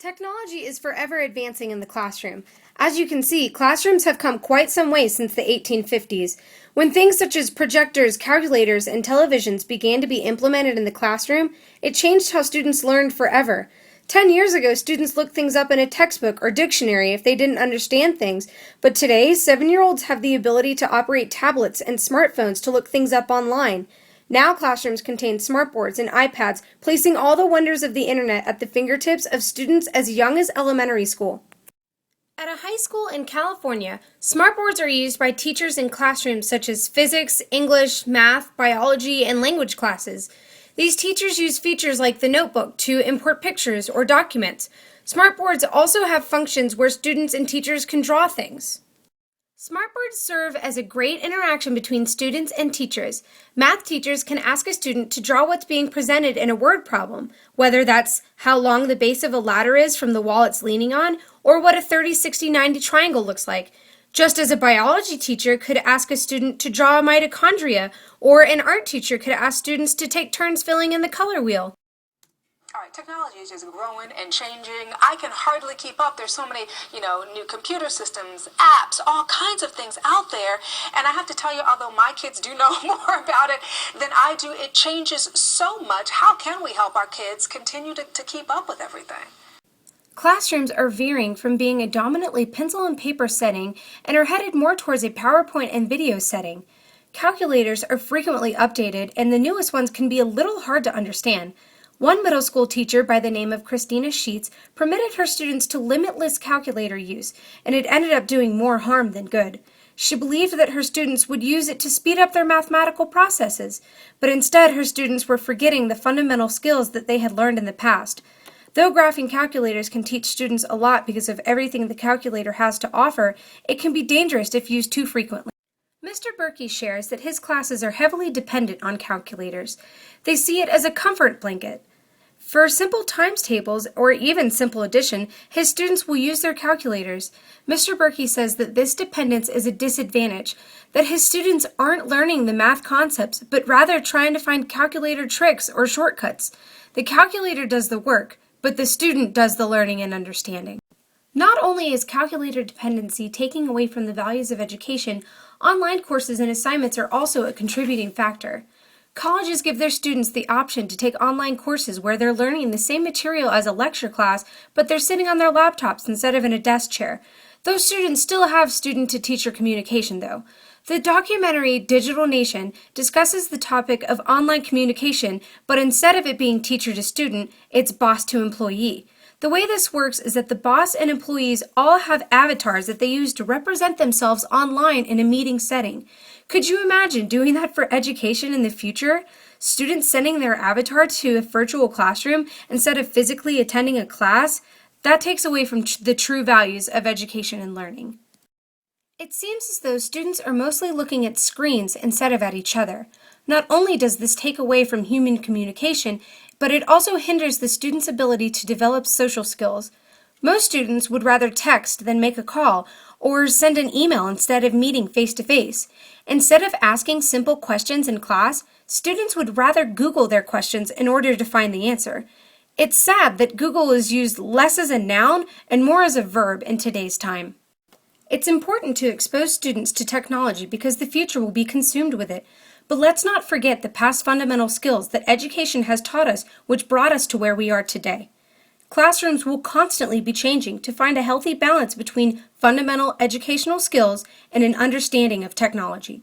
Technology is forever advancing in the classroom. As you can see, classrooms have come quite some way since the 1850s, when things such as projectors, calculators, and televisions began to be implemented in the classroom. It changed how students learned forever. 10 years ago, students looked things up in a textbook or dictionary if they didn't understand things, but today, 7-year-olds have the ability to operate tablets and smartphones to look things up online. Now classrooms contain smartboards and iPads, placing all the wonders of the internet at the fingertips of students as young as elementary school. At a high school in California, smartboards are used by teachers in classrooms such as physics, English, math, biology, and language classes. These teachers use features like the notebook to import pictures or documents. Smartboards also have functions where students and teachers can draw things. Smartboards serve as a great interaction between students and teachers. Math teachers can ask a student to draw what's being presented in a word problem, whether that's how long the base of a ladder is from the wall it's leaning on, or what a 30, 60, 90 triangle looks like. Just as a biology teacher could ask a student to draw mitochondria, or an art teacher could ask students to take turns filling in the color wheel. All right, technology is just growing and changing. I can hardly keep up. There's so many, new computer systems, apps, all kinds of things out there. And I have to tell you, although my kids do know more about it than I do, it changes so much. How can we help our kids continue to keep up with everything? Classrooms are veering from being a dominantly pencil and paper setting and are headed more towards a PowerPoint and video setting. Calculators are frequently updated, and the newest ones can be a little hard to understand. One middle school teacher by the name of Christina Sheets permitted her students to limitless calculator use, and it ended up doing more harm than good. She believed that her students would use it to speed up their mathematical processes, but instead her students were forgetting the fundamental skills that they had learned in the past. Though graphing calculators can teach students a lot because of everything the calculator has to offer, it can be dangerous if used too frequently. Mr. Berkey shares that his classes are heavily dependent on calculators. They see it as a comfort blanket. For simple times tables, or even simple addition, his students will use their calculators. Mr. Berkey says that this dependence is a disadvantage, that his students aren't learning the math concepts, but rather trying to find calculator tricks or shortcuts. The calculator does the work, but the student does the learning and understanding. Not only is calculator dependency taking away from the values of education, online courses and assignments are also a contributing factor. Colleges give their students the option to take online courses where they're learning the same material as a lecture class, but they're sitting on their laptops instead of in a desk chair. Those students still have student-to-teacher communication, though. The documentary Digital Nation discusses the topic of online communication, but instead of it being teacher to student, it's boss to employee. The way this works is that the boss and employees all have avatars that they use to represent themselves online in a meeting setting. Could you imagine doing that for education in the future? Students sending their avatar to a virtual classroom instead of physically attending a class? That takes away from the true values of education and learning. It seems as though students are mostly looking at screens instead of at each other. Not only does this take away from human communication, but it also hinders the student's ability to develop social skills. Most students would rather text than make a call or send an email instead of meeting face-to-face. Instead of asking simple questions in class, students would rather Google their questions in order to find the answer. It's sad that Google is used less as a noun and more as a verb in today's time. It's important to expose students to technology because the future will be consumed with it. But let's not forget the past fundamental skills that education has taught us, which brought us to where we are today. Classrooms will constantly be changing to find a healthy balance between fundamental educational skills and an understanding of technology.